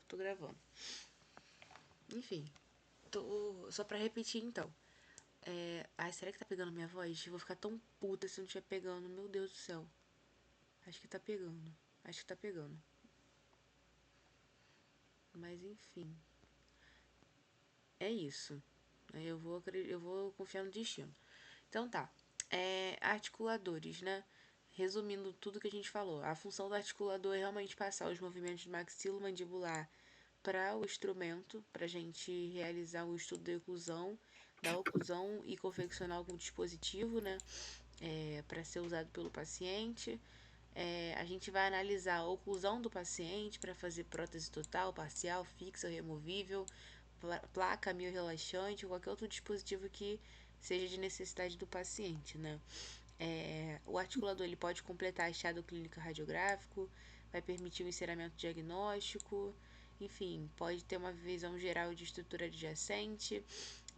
tô gravando. Enfim, só pra repetir então. Ai, será que tá pegando minha voz? Eu vou ficar tão puta se não estiver pegando. Meu Deus do céu. Acho que tá pegando. Acho que tá pegando. Mas enfim. É isso. Eu vou confiar no destino. Então tá. Articuladores, né? Resumindo tudo que a gente falou. A função do articulador é realmente passar os movimentos maxilomandibular para o instrumento, para a gente realizar o estudo da oclusão e confeccionar algum dispositivo, né? Para ser usado pelo paciente. A gente vai analisar a oclusão do paciente para fazer prótese total, parcial, fixa, removível, placa mio-relaxante ou qualquer outro dispositivo que seja de necessidade do paciente, né? O articulador ele pode completar achado clínico radiográfico, vai permitir o enceramento diagnóstico, enfim, pode ter uma visão geral de estrutura adjacente,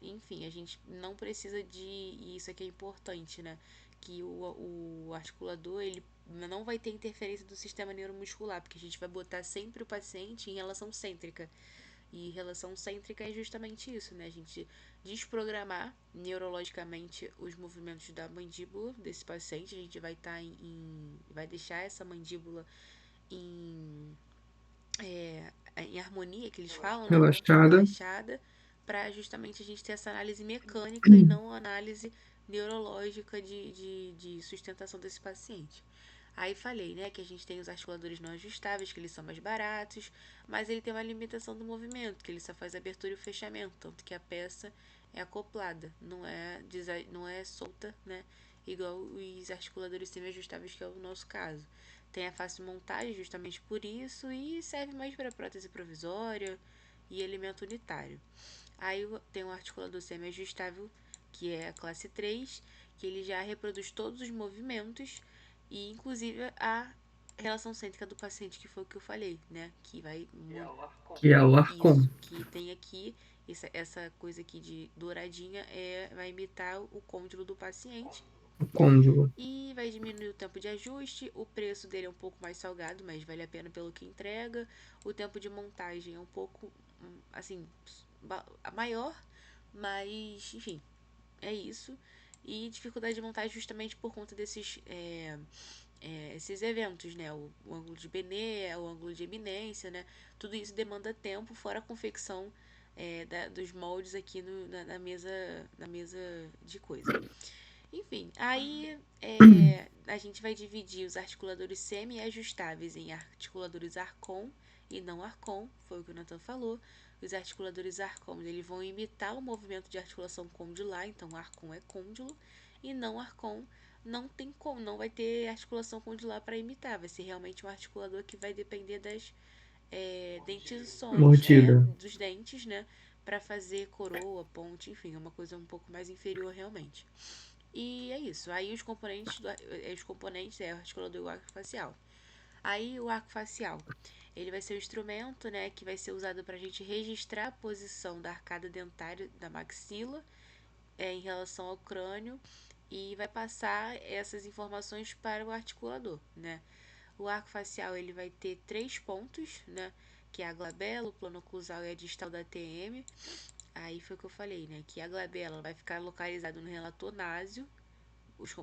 enfim, a gente não precisa e isso aqui é importante, né? Que o articulador ele não vai ter interferência do sistema neuromuscular, porque a gente vai botar sempre o paciente em relação cêntrica. E relação cêntrica é justamente isso, né? A gente desprogramar neurologicamente os movimentos da mandíbula desse paciente. A gente vai estar vai deixar essa mandíbula em, em harmonia, que eles falam, né? Relaxada. Relaxada, para justamente a gente ter essa análise mecânica e não análise neurológica de sustentação desse paciente. Aí falei, né, que a gente tem os articuladores não ajustáveis, que eles são mais baratos, mas ele tem uma limitação do movimento, que ele só faz abertura e o fechamento, tanto que a peça é acoplada, não é solta, né, igual os articuladores semi-ajustáveis, que é o nosso caso. Tem a fácil montagem justamente por isso e serve mais para prótese provisória e alimento unitário. Aí tem um articulador semi-ajustável, que é a classe 3, que ele já reproduz todos os movimentos e inclusive a relação cêntrica do paciente, que foi o que eu falei, né? Que vai Que é o Arcon. isso, que tem aqui essa coisa aqui de douradinha vai imitar o côndilo do paciente O côndilo. e vai diminuir o tempo de ajuste. O preço dele é um pouco mais salgado, mas vale a pena pelo que entrega. O tempo de montagem é um pouco assim maior, mas enfim, é isso. E dificuldade de montagem justamente por conta esses eventos, né? O ângulo de Bénet, o ângulo de eminência, né? Tudo isso demanda tempo, fora a confecção dos moldes aqui na mesa de coisa. Enfim, aí a gente vai dividir os articuladores semi-ajustáveis em articuladores Arcon e não Arcon, foi o que o Nathan falou. Os articuladores Arcon eles vão imitar o movimento de articulação condilar, então Arcon é côndilo, e não Arcon não vai ter articulação condilar para imitar, vai ser realmente um articulador que vai depender das dentições, Mordida. dos dentes, né, para fazer coroa, ponte, enfim, é uma coisa um pouco mais inferior realmente. E é isso. Aí os componentes é o articulador e o arco facial. Aí o arco facial, ele vai ser o instrumento, né, que vai ser usado para a gente registrar a posição da arcada dentária da maxila em relação ao crânio e vai passar essas informações para o articulador, né? O arco facial ele vai ter 3 pontos, né? Que é a glabela, o plano oclusal e a distal da TM. Aí foi o que eu falei, né? Que a glabela vai ficar localizada no relator náseo,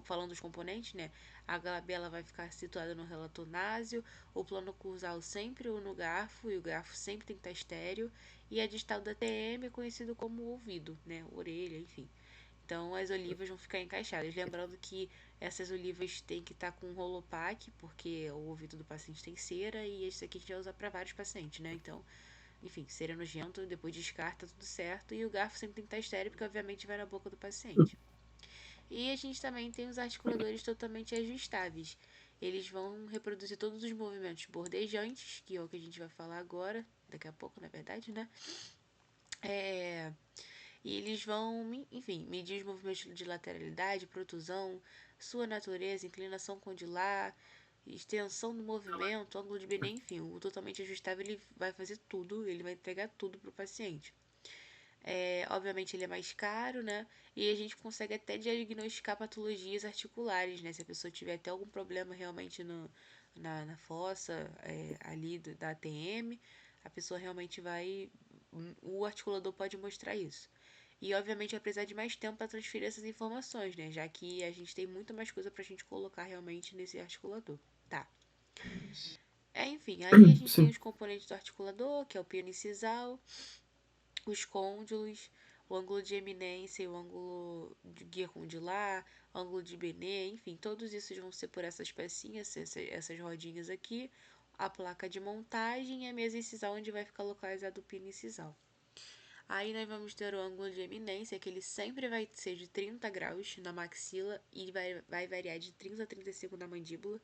falando dos componentes, né? A glabela vai ficar situada no relator náseo, o plano cursal sempre no garfo, e o garfo sempre tem que estar estéreo, e a distal da TM é conhecido como ouvido, né? Orelha, enfim. Então as olivas vão ficar encaixadas. Lembrando que essas olivas têm que estar com rolopaque, porque o ouvido do paciente tem cera, e isso aqui a gente vai usar para vários pacientes, né? Então, enfim, cera nojento, depois descarta, tudo certo. E o garfo sempre tem que estar estéreo, porque obviamente vai na boca do paciente. E a gente também tem os articuladores totalmente ajustáveis. Eles vão reproduzir todos os movimentos bordejantes, que é o que a gente vai falar agora, daqui a pouco, na verdade, né? E eles vão, enfim, medir os movimentos de lateralidade, protusão, sua natureza, inclinação condilar, extensão do movimento, ângulo de Bénet, enfim, o totalmente ajustável ele vai fazer tudo, ele vai entregar tudo para o paciente. Obviamente ele é mais caro, né? E a gente consegue até diagnosticar patologias articulares, né? Se a pessoa tiver até algum problema realmente na fossa ali da ATM, a pessoa realmente vai. O articulador pode mostrar isso. E obviamente vai precisar de mais tempo para transferir essas informações, né? Já que a gente tem muito mais coisa pra gente colocar realmente nesse articulador. Tá. Enfim, aí a gente tem Sim. os componentes do articulador, que é o piano incisal, os côndilos, o ângulo de eminência e o ângulo de guia condilar, ângulo de Benet, enfim, todos esses vão ser por essas pecinhas, essas rodinhas aqui, a placa de montagem e a mesa incisal onde vai ficar localizado o pino incisal. Aí nós vamos ter o ângulo de eminência, que ele sempre vai ser de 30 graus na maxila e vai variar de 30 a 35 na mandíbula,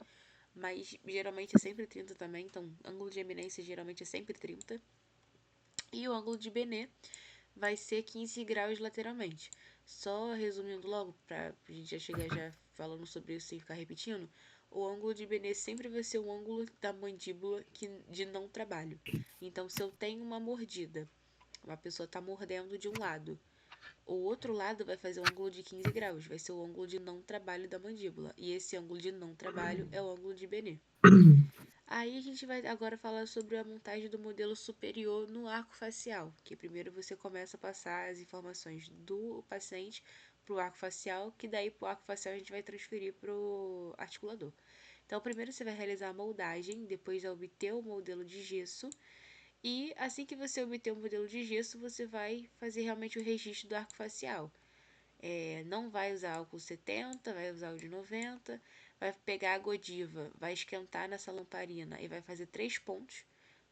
mas geralmente é sempre 30 também, então ângulo de eminência geralmente é sempre 30. E o ângulo de Benet vai ser 15 graus lateralmente. Só resumindo logo, para a gente já chegar já falando sobre isso sem ficar repetindo, o ângulo de Benet sempre vai ser o ângulo da mandíbula de não trabalho. Então, se eu tenho uma mordida, uma pessoa está mordendo de um lado, o outro lado vai fazer o ângulo de 15 graus, vai ser o ângulo de não trabalho da mandíbula. E esse ângulo de não trabalho é o ângulo de Benet. Aí a gente vai agora falar sobre a montagem do modelo superior no arco facial, que primeiro você começa a passar as informações do paciente para o arco facial, que daí para o arco facial a gente vai transferir para o articulador. Então, primeiro você vai realizar a moldagem, depois vai obter o modelo de gesso, e assim que você obter o modelo de gesso, você vai fazer realmente o registro do arco facial. Não vai usar álcool 70, vai usar o de 90, vai pegar a Godiva, vai esquentar nessa lamparina e vai fazer 3 pontos,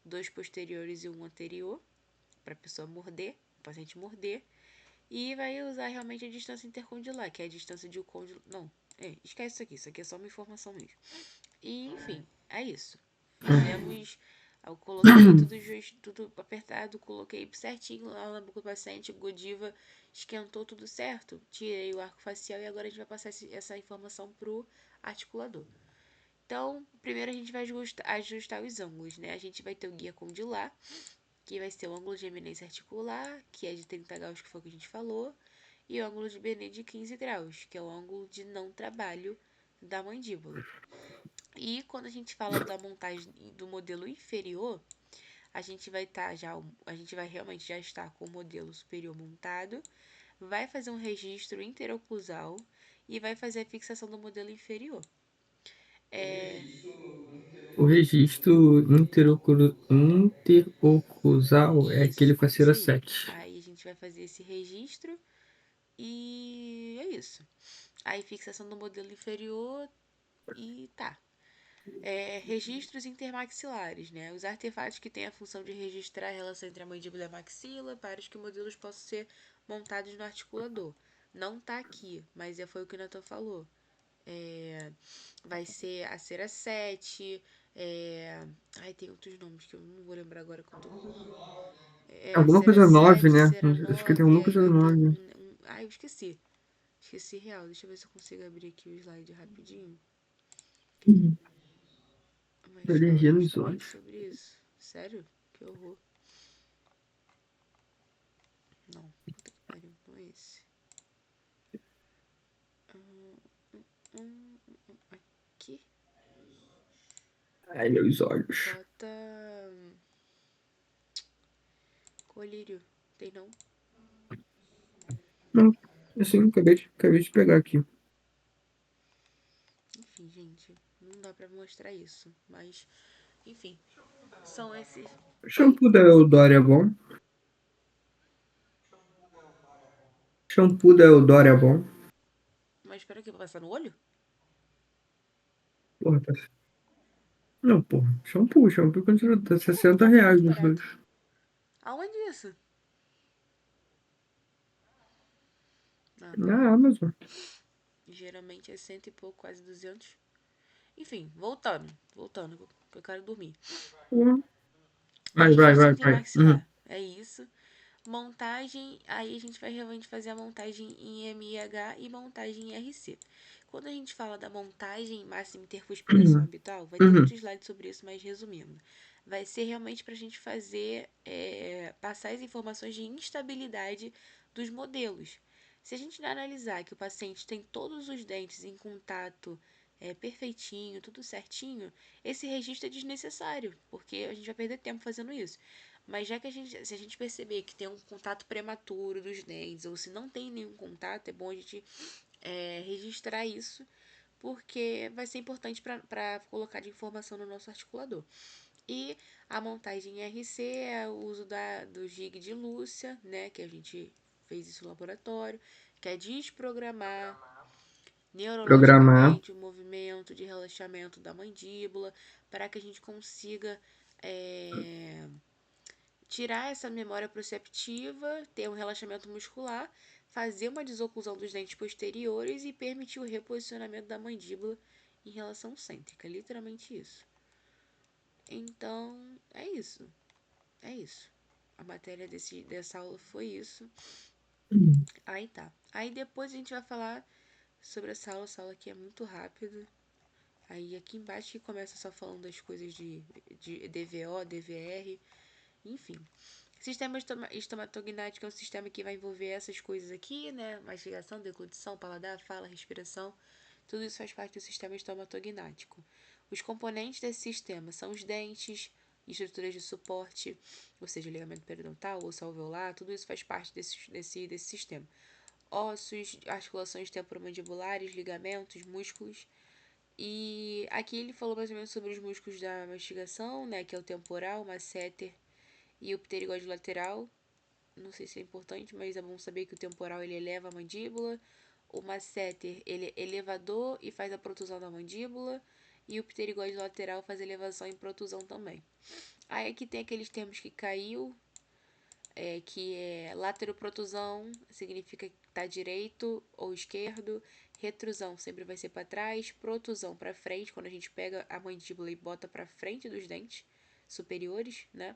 dois posteriores e um anterior, para a pessoa morder, o paciente morder, e vai usar realmente a distância intercondilar, que é a distância de o côndilo. Não, esquece isso aqui é só uma informação mesmo. E enfim, é isso. Fizemos. Eu coloquei tudo apertado, coloquei certinho lá na boca do paciente, Godiva esquentou tudo certo, tirei o arco facial e agora a gente vai passar essa informação pro articulador. Então, primeiro a gente vai ajustar os ângulos, né? A gente vai ter o guia condilar, que vai ser o ângulo de eminência articular, que é de 30 graus, que foi o que a gente falou, e o ângulo de Benet de 15 graus, que é o ângulo de não trabalho da mandíbula. E quando a gente fala da montagem do modelo inferior, a gente vai estar a gente vai realmente já estar com o modelo superior montado, vai fazer um registro interoclusal e vai fazer a fixação do modelo inferior. É, O registro interoclusal é aquele com a isso cera aí. 7. Aí a gente vai fazer esse registro e é isso. Aí fixação do modelo inferior e tá. Registros intermaxilares, né? Os artefatos que têm a função de registrar a relação entre a mandíbula e a maxila para que modelos possam ser montados no articulador. Não tá aqui, mas foi o que o Nathan falou. Vai ser a cera 7. Ai, tem outros nomes que eu não vou lembrar agora que eu tô. Alguma Cera coisa 9, 7, né? cera Acho que tem 9, alguma aí coisa vai ter 9. Ai, eu esqueci. Esqueci real. Deixa eu ver se eu consigo abrir aqui o slide rapidinho. Mas fala Alergia nos justamente olhos. sobre isso. Sério? Que horror. Não, puta que pariu, não é esse. Aqui. Ai, meus olhos. Bota. Colírio. Tem não? Não, assim, acabei de pegar aqui. Enfim, gente. Não dá pra mostrar isso. Mas, enfim. São esses. O Oi? shampoo da Eudora é bom? Shampoo da Eudora é bom? Mas espera aqui, vou passar no olho? Porra, tá. Não, porra. Shampoo continua tá Pô, tá R$ 60 muito os dois. barato. Aonde isso? Ah, tá. Na Amazon. Geralmente é cento e pouco, quase 200. Enfim, voltando, que eu quero dormir. Porra. Registro Vai. Uhum. intermaxilar, é isso. Montagem, aí a gente vai realmente fazer a montagem em MIH e montagem em RC. Quando a gente fala da montagem máxima intercuspiração Uhum. orbital, vai ter Uhum. outro slide sobre isso, mas resumindo, vai ser realmente para a gente fazer, passar as informações de instabilidade dos modelos. Se a gente analisar que o paciente tem todos os dentes em contato perfeitinho, tudo certinho, esse registro é desnecessário, porque a gente vai perder tempo fazendo isso. Mas já que se a gente perceber que tem um contato prematuro dos dentes, ou se não tem nenhum contato, é bom a gente registrar isso, porque vai ser importante para colocar de informação no nosso articulador. E a montagem em RC é o uso do jig de Lúcia, né, que a gente fez isso no laboratório, que é desprogramar Programar. neurologicamente o movimento de relaxamento da mandíbula para que a gente consiga é, tirar essa memória proceptiva, ter um relaxamento muscular, fazer uma desoclusão dos dentes posteriores e permitir o reposicionamento da mandíbula em relação cêntrica. Literalmente isso. Então, é isso. É isso. A matéria dessa aula foi isso. Aí tá. Aí depois a gente vai falar sobre essa aula. Essa aula aqui é muito rápida. Aí aqui embaixo que começa só falando das coisas de DVO, DVR, enfim. Sistema estomatognático é um sistema que vai envolver essas coisas aqui, né? Mastigação, deglutição, paladar, fala, respiração. Tudo isso faz parte do sistema estomatognático. Os componentes desse sistema são os dentes, estruturas de suporte, ou seja, ligamento periodontal, osso alveolar, tudo isso faz parte desse sistema. Ossos, articulações temporomandibulares, ligamentos, músculos. E aqui ele falou mais ou menos sobre os músculos da mastigação, né? Que é o temporal, o masseter e o pterigóide lateral. Não sei se é importante, mas é bom saber que o temporal ele eleva a mandíbula. O masseter ele é elevador e faz a protusão da mandíbula. E o pterigóide lateral faz elevação e protusão também. Aí aqui tem aqueles termos que caiu, que é lateroprotusão, significa que está direito ou esquerdo. Retrusão sempre vai ser para trás. Protusão para frente, quando a gente pega a mandíbula e bota para frente dos dentes superiores, né?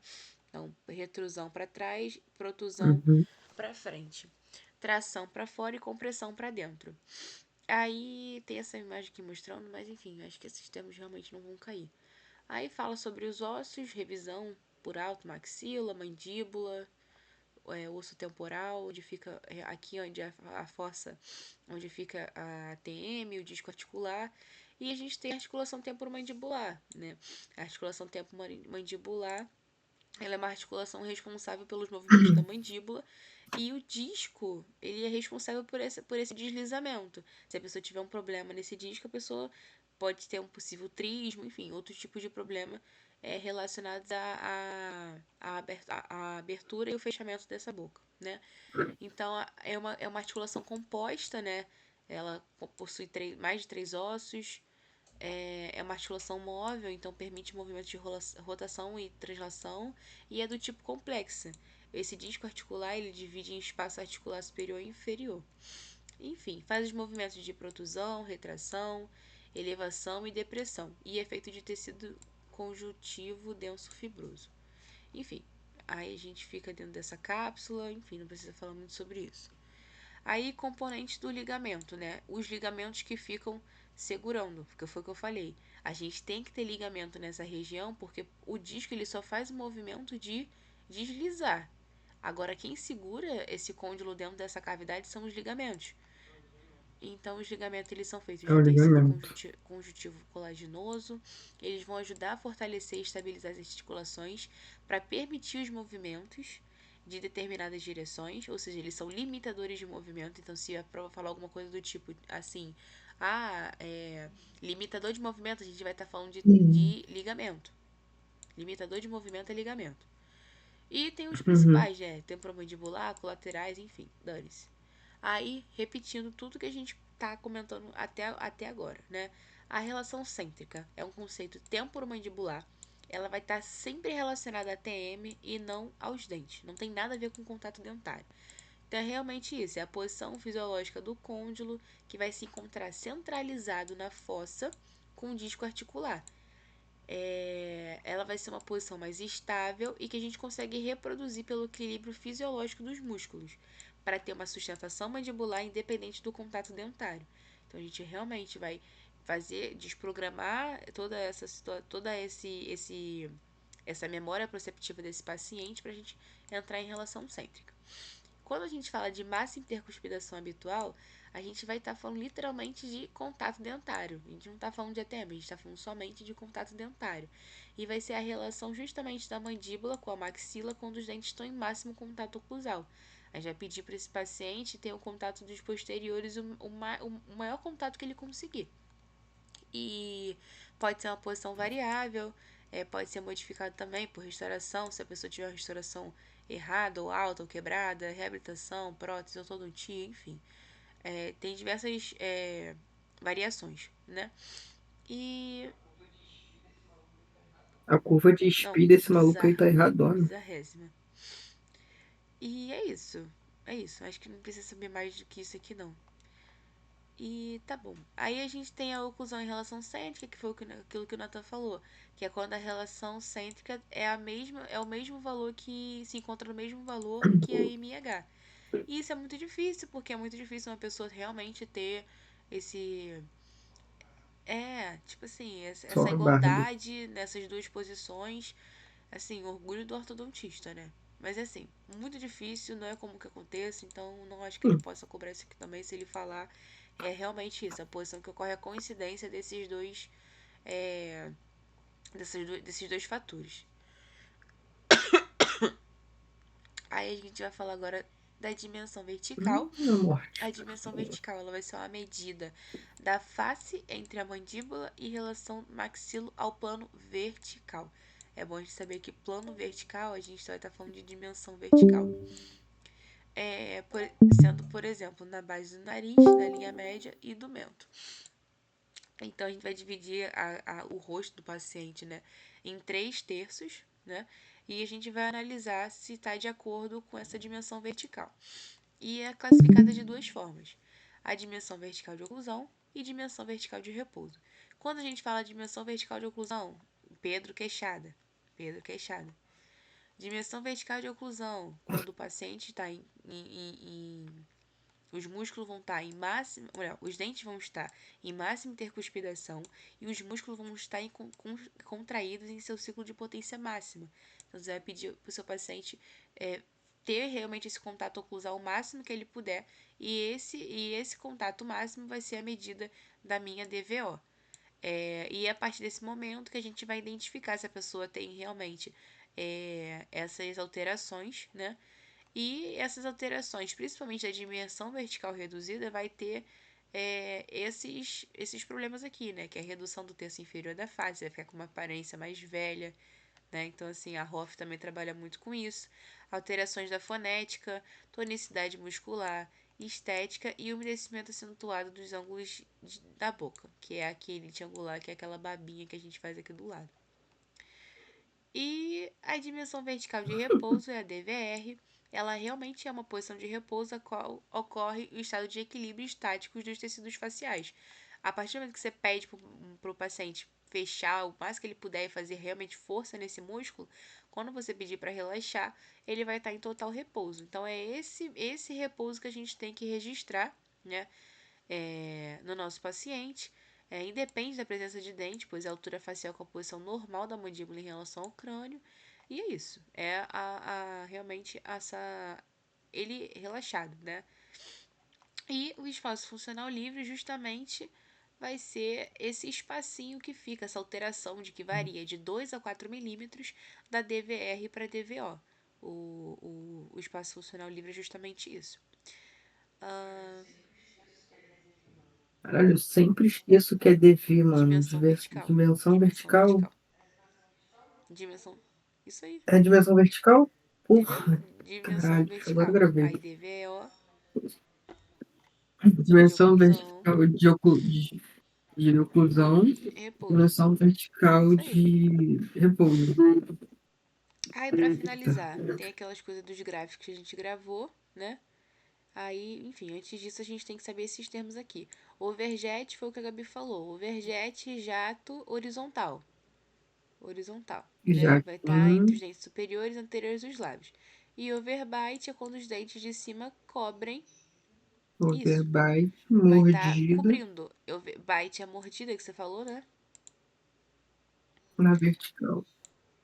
Então, retrusão para trás, protusão Uhum. para frente. Tração para fora e compressão para dentro. Aí tem essa imagem aqui mostrando, mas enfim, acho que esses termos realmente não vão cair. Aí fala sobre os ossos, revisão por alto, maxila, mandíbula, osso temporal, onde fica aqui onde a fossa, onde fica a TM, o disco articular. E a gente tem a articulação temporomandibular, né? A articulação temporomandibular, ela é uma articulação responsável pelos movimentos da mandíbula e o disco, ele é responsável por esse deslizamento. Se a pessoa tiver um problema nesse disco, a pessoa pode ter um possível trismo, enfim, outros tipos de problema relacionados à abertura e o fechamento dessa boca, né? Então, é uma articulação composta, né? Ela possui mais de três ossos, é uma articulação móvel, então permite movimentos de rotação e translação, e é do tipo complexa. Esse disco articular ele divide em espaço articular superior e inferior. Enfim, faz os movimentos de protusão, retração, elevação e depressão, e efeito de tecido conjuntivo denso fibroso. Enfim, aí a gente fica dentro dessa cápsula, enfim, não precisa falar muito sobre isso. Aí, componentes do ligamento, né? Os ligamentos que ficam segurando, porque foi o que eu falei. A gente tem que ter ligamento nessa região, porque o disco ele só faz o movimento de deslizar. Agora, quem segura esse côndilo dentro dessa cavidade são os ligamentos. Então, os ligamentos eles são feitos É de o tecido ligamento. conjuntivo colaginoso. Eles vão ajudar a fortalecer e estabilizar as articulações para permitir os movimentos de determinadas direções, ou seja, eles são limitadores de movimento. Então, se a prova falar alguma coisa do tipo assim, limitador de movimento, a gente vai estar falando de ligamento. Limitador de movimento é ligamento. E tem os Uhum. principais, né? Temporomandibular, colaterais, enfim, dane-se. Aí, repetindo tudo que a gente tá comentando até agora, né? A relação cêntrica é um conceito temporomandibular. Ela vai estar sempre relacionada à TM e não aos dentes. Não tem nada a ver com contato dentário. Então é realmente isso, é a posição fisiológica do côndilo que vai se encontrar centralizado na fossa com o disco articular. Ela vai ser uma posição mais estável e que a gente consegue reproduzir pelo equilíbrio fisiológico dos músculos, para ter uma sustentação mandibular independente do contato dentário. Então a gente realmente vai desprogramar essa memória proceptiva desse paciente para a gente entrar em relação cêntrica. Quando a gente fala de massa intercuspidação habitual, a gente vai estar falando literalmente de contato dentário. A gente não está falando de ATM, a gente está falando somente de contato dentário. E vai ser a relação justamente da mandíbula com a maxila quando os dentes estão em máximo contato oclusal. A gente vai pedir para esse paciente ter o contato dos posteriores, o maior contato que ele conseguir. E pode ser uma posição variável, pode ser modificado também por restauração, se a pessoa tiver uma restauração errada, ou alta, ou quebrada, reabilitação, prótese, ortodontia, enfim. Tem diversas variações, né? E. A curva de Não, Speed desse maluco aí bizarra. tá erradona. Bizarrésima. E é isso. É isso. Acho que não precisa saber mais do que isso aqui, não. E tá bom. Aí a gente tem a oclusão em relação cêntrica, que foi aquilo que o Nathan falou, que é quando a relação cêntrica é o mesmo valor que se encontra no mesmo valor que a MH. E isso é muito difícil, porque é muito difícil uma pessoa realmente ter esse tipo assim, Só essa uma barba. igualdade nessas duas posições, assim, orgulho do ortodontista, né? Mas é assim, muito difícil, não é comum que aconteça, então não acho que ele Hum, possa cobrar isso aqui também se ele falar. É realmente isso, a posição que ocorre é a coincidência desses dois, é, desses dois fatores. Aí a gente vai falar agora da dimensão vertical. a morte. A dimensão vertical ela vai ser uma medida da face entre a mandíbula e relação maxilo ao plano vertical. É bom a gente saber que plano vertical a gente vai estar falando de dimensão vertical. Sendo, por exemplo, na base do nariz, na linha média e do mento. Então a gente vai dividir o rosto do paciente, né, em 3 terços, né? E a gente vai analisar se está de acordo com essa dimensão vertical. E é classificada de duas formas: a dimensão vertical de oclusão e dimensão vertical de repouso. Quando a gente fala de dimensão vertical de oclusão, Pedro Queixada. Pedro Queixada. Dimensão vertical de oclusão, quando o paciente está os músculos vão estar em máxima, melhor, os dentes vão estar em máxima intercuspidação e os músculos vão estar contraídos em seu ciclo de potência máxima. Então você vai pedir para o seu paciente ter realmente esse contato oclusal o máximo que ele puder e esse contato máximo vai ser a medida da minha DVO. E é a partir desse momento que a gente vai identificar se a pessoa tem realmente essas alterações, né? E essas alterações, principalmente da dimensão vertical reduzida, vai ter esses problemas aqui, né? Que é a redução do terço inferior da face, vai ficar com uma aparência mais velha, né? Então, assim, a Hoff também trabalha muito com isso. Alterações da fonética, tonicidade muscular, estética e umedecimento acentuado dos ângulos da boca, que é aquele triangular, que é aquela babinha que a gente faz aqui do lado. E a dimensão vertical de repouso é a DVR. Ela realmente é uma posição de repouso a qual ocorre o estado de equilíbrio estático dos tecidos faciais. A partir do momento que você pede para o paciente fechar o mais que ele puder e fazer realmente força nesse músculo, quando você pedir para relaxar, ele vai estar em total repouso. Então é esse repouso que a gente tem que registrar, né, no nosso paciente. Independe da presença de dente, pois a altura facial com a posição normal da mandíbula em relação ao crânio. E é isso. Realmente ele relaxado, né? E o espaço funcional livre justamente vai ser esse espacinho que fica, essa alteração de que varia de 2 a 4 milímetros da DVR para DVO. O espaço funcional livre é justamente isso. Ah, Caralho, eu sempre esqueço que é DV, mano. dimensão vertical. Dimensão Dimensão vertical. vertical. Dimensão. Isso aí. É dimensão vertical? Porra, Dimensão caralho, agora eu vertical. gravei. Aí DVO de Dimensão oclusão. vertical de oclusão. Repouso. Dimensão vertical Isso aí. de repouso. Aí, pra Tá. finalizar, tem aquelas coisas dos gráficos que a gente gravou, né? Aí, enfim, antes disso a gente tem que saber esses termos aqui. Overjet foi o que a Gabi falou. Overjet jato horizontal. Horizontal, né? Já. Vai estar entre os dentes superiores e anteriores dos lábios. E overbite é quando os dentes de cima cobrem isso. Overbite, Vai estar mordida cobrindo. Bite é a mordida que você falou, né? na vertical.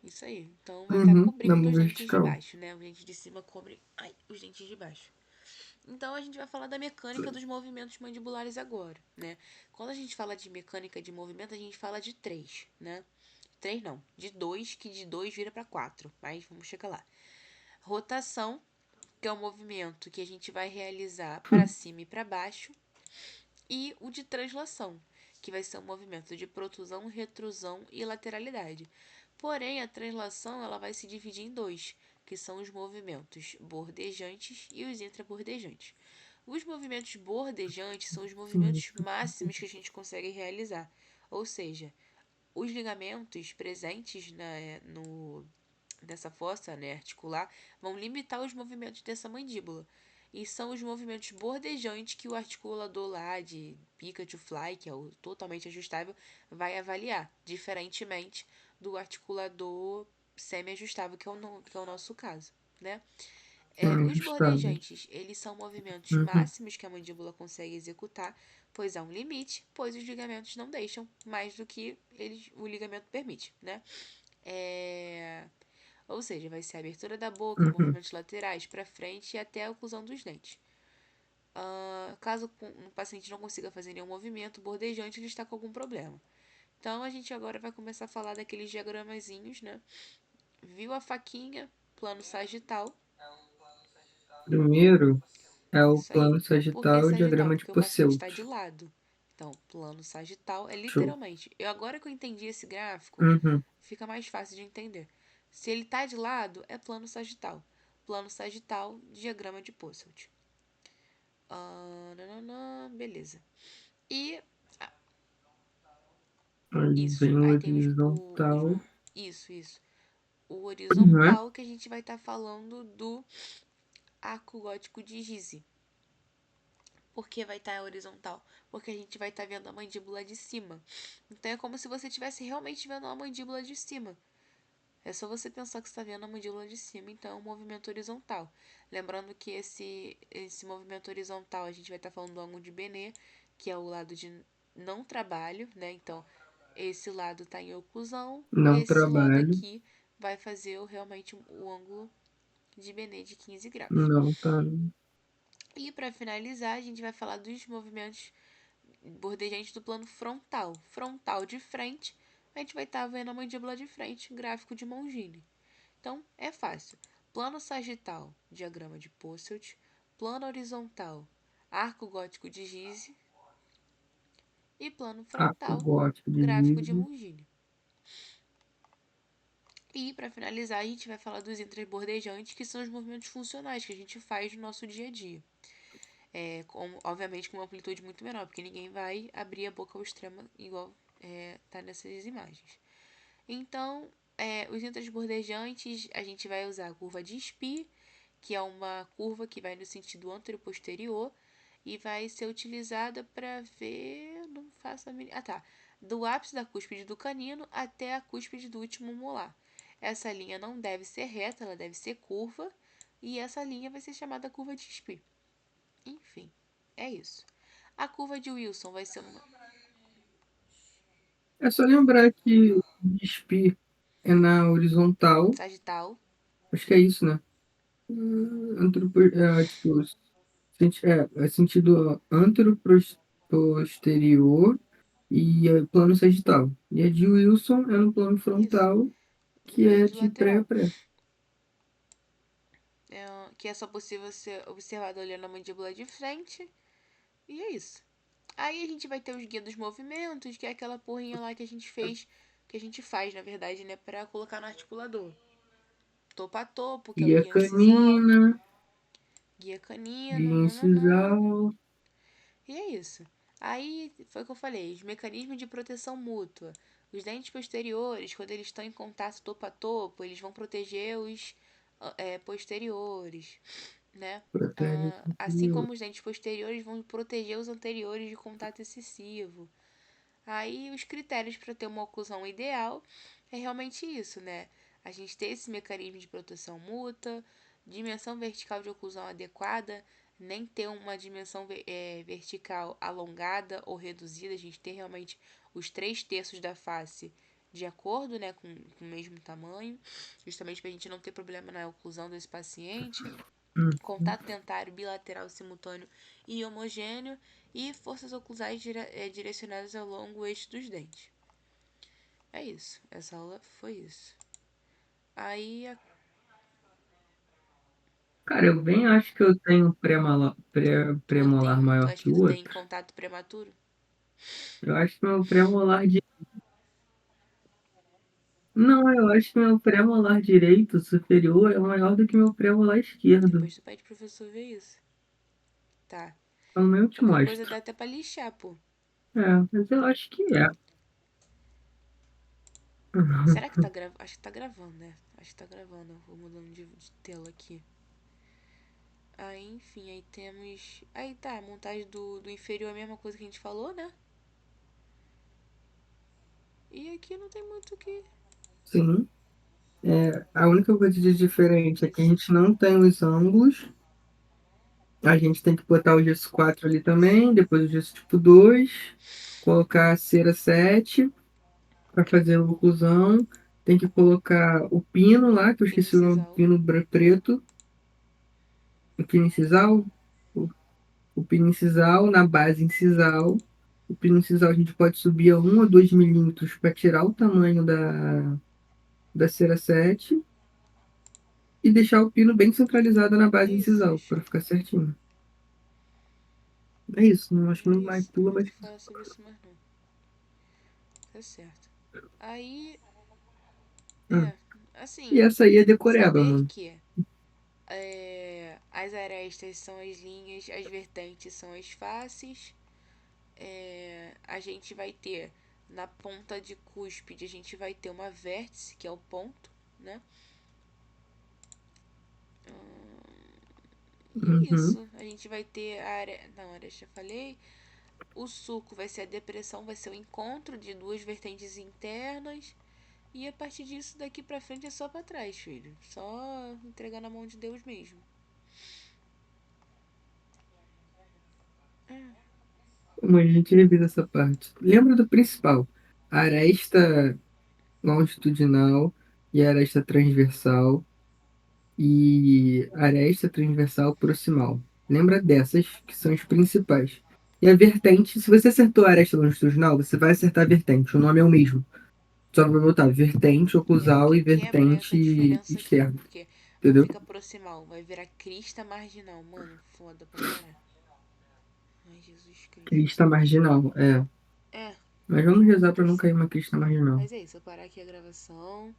Isso aí. Então vai estar Uhum, na cobrindo mão os dentes de vertical. baixo, né? Os dentes de cima cobrem, ai, os dentes de baixo. Então a gente vai falar da mecânica dos movimentos mandibulares agora, né? Quando a gente fala de mecânica de movimento, a gente fala de três, né? Três não, de dois, que de dois vira para quatro, mas vamos chegar lá. Rotação, que é o movimento que a gente vai realizar para cima e para baixo, e o de translação, que vai ser um movimento de protusão, retrusão e lateralidade. Porém, a translação ela vai se dividir em dois, que são os movimentos bordejantes e os intrabordejantes. Os movimentos bordejantes são os Sim. movimentos máximos que a gente consegue realizar, ou seja, os ligamentos presentes nessa fossa, né, articular vão limitar os movimentos dessa mandíbula. E são os movimentos bordejantes que o articulador lá de pica to fly, que é o totalmente ajustável, vai avaliar, diferentemente do articulador semi-ajustável, que é o nosso caso, né? Os Ajustáveis. bordejantes, eles são movimentos Uhum. máximos que a mandíbula consegue executar, pois há um limite, pois os ligamentos não deixam mais do que o ligamento permite, né? É, ou seja, vai ser a abertura da boca, Uhum. movimentos laterais para frente e até a oclusão dos dentes. Caso o paciente não consiga fazer nenhum movimento bordejante, ele está com algum problema. Então a gente agora vai começar a falar daqueles diagramazinhos, né? Viu a faquinha, plano sagital. Primeiro é o Isso aí. plano Por que sagital e o sagital? diagrama de Porque o paciente está de Posselt. lado. Então, plano sagital é Show. literalmente. Agora que eu entendi esse gráfico, Uhum. fica mais fácil de entender. Se ele está de lado, é plano sagital. Plano sagital, diagrama de Posselt. Nananã, beleza. E Aí isso. vem o Aí tem horizontal, isso. O né? horizontal que a gente vai estar falando do arco gótico de Gizeh. Por que vai estar horizontal? Porque a gente vai estar vendo a mandíbula de cima. Então é como se você estivesse realmente vendo a mandíbula de cima. É só você pensar que está vendo a mandíbula de cima, então é um movimento horizontal. Lembrando que esse movimento horizontal a gente vai estar falando do ângulo de Benet, que é o lado de não trabalho, né? Então esse lado está em oclusão, Não esse lado trabalho, aqui vai fazer realmente o ângulo de Benet de 15 graus. não tá. E para finalizar, a gente vai falar dos movimentos bordejante do plano frontal. Frontal de frente, a gente vai estar vendo a mandíbula de frente, gráfico de Mongini. Então, é fácil. Plano sagital, diagrama de Posselt. Plano horizontal, arco gótico de Gizeh. E plano Arco frontal, gótico de gráfico de Gizeh. Mongini. E, para finalizar, a gente vai falar dos intrabordejantes, que são os movimentos funcionais que a gente faz no nosso dia a dia. Obviamente com uma amplitude muito menor, porque ninguém vai abrir a boca ao extremo igual tá nessas imagens. Então, os intrabordejantes, a gente vai usar a curva de Spee, que é uma curva que vai no sentido anterior-posterior e vai ser utilizada para ver. Não faço a mínima. Ah, tá. Do ápice da cúspide do canino até a cúspide do último molar. Essa linha não deve ser reta, ela deve ser curva, e essa linha vai ser chamada curva de Spee. Enfim, é isso. A curva de Wilson vai ser uma É só lembrar que o DSP é na horizontal. sagital. Acho que é isso, né? Tipo, é sentido antero-posterior e é plano sagital. E a de Wilson é no plano Isso, frontal, que é sentido de pré a lateral. pré. Que é só possível ser observado olhando a mandíbula de frente. E é isso. Aí a gente vai ter os guias dos movimentos, que é aquela porrinha lá que a gente fez, que a gente faz, na verdade, né, pra colocar no articulador. Topo a topo, que é o Guia guia incisal, canina, guia guia canino, nananã. incisal. E é isso. Aí foi o que eu falei, os mecanismos de proteção mútua. Os dentes posteriores, quando eles estão em contato topo a topo, eles vão proteger os posteriores, né? Protege o Assim superior. como os dentes posteriores vão proteger os anteriores de contato excessivo. Aí os critérios para ter uma oclusão ideal é realmente isso, né? A gente ter esse mecanismo de proteção mútua, dimensão vertical de oclusão adequada, nem ter uma dimensão vertical alongada ou reduzida, a gente ter realmente os 3/3 da face de acordo, né, com o mesmo tamanho, justamente para a gente não ter problema na oclusão desse paciente. Uhum. contato dentário bilateral simultâneo e homogêneo e forças oclusais direcionadas ao longo eixo dos dentes. É isso. Essa aula foi isso. Aí, Cara, eu bem acho que eu tenho um premolar tu maior acha que que o tu tem outro. contato prematuro? Eu acho que meu premolar de... Não, eu acho que meu premolar direito superior é maior do que meu premolar esquerdo. Depois tu pede pro professor ver isso. Tá. Amanhã eu te Qualquer coisa mostro. dá até pra lixar, pô. É, mas eu acho que é. Será que tá gravando? Acho que tá gravando, né? Acho que tá gravando. Eu vou mudando de tela aqui. Aí, enfim, aí temos. Aí tá, a montagem do inferior é a mesma coisa que a gente falou, né? E aqui não tem muito o que. Sim. É, a única coisa de diferente é que a Isso. gente não tem os ângulos. A gente tem que botar o gesso 4 ali também, depois o gesso tipo 2, colocar a cera 7 para fazer a oclusão. Tem que colocar o pino lá, que eu esqueci o nome, Pinicisal. pino preto, o pino incisal, o, o pino incisal na base incisal. O pino incisal a gente pode subir a 1 ou 2 milímetros para tirar o tamanho da cera 7 e deixar o pino bem centralizado na base Isso, incisal, fechou. para ficar certinho. É isso, não acho que É não mais isso, não tem pula, muito mas. o que falar sobre isso mais não. Tá certo. Aí, Ah, é, e assim, essa aí é decoreba, saber mano. que as arestas são as linhas, as vertentes são as faces. A gente vai ter na ponta de cúspide, a gente vai ter uma vértice, que é o ponto, né? E é Uhum. isso. A gente vai ter a área. Não, a área já falei. O sulco vai ser a depressão, vai ser o encontro de duas vertentes internas. E a partir disso, daqui pra frente é só pra trás, filho. Só entregar na mão de Deus mesmo. Como a gente revisa essa parte. Lembra do principal. Aresta longitudinal e aresta transversal e aresta transversal proximal. Lembra dessas que são as principais. E a vertente, se você acertou a aresta longitudinal, você vai acertar a vertente. O nome é o mesmo. Só vai botar vertente É, o oclusal e que quebra é essa vertente diferença aqui. externa. Porque não Entendeu? fica proximal, vai virar crista marginal. Mano, foda pra caralho. Ai, Jesus Cristo. Crista marginal, é. É, Mas vamos rezar para não isso. cair uma crista marginal. Mas é isso, eu parar aqui a gravação.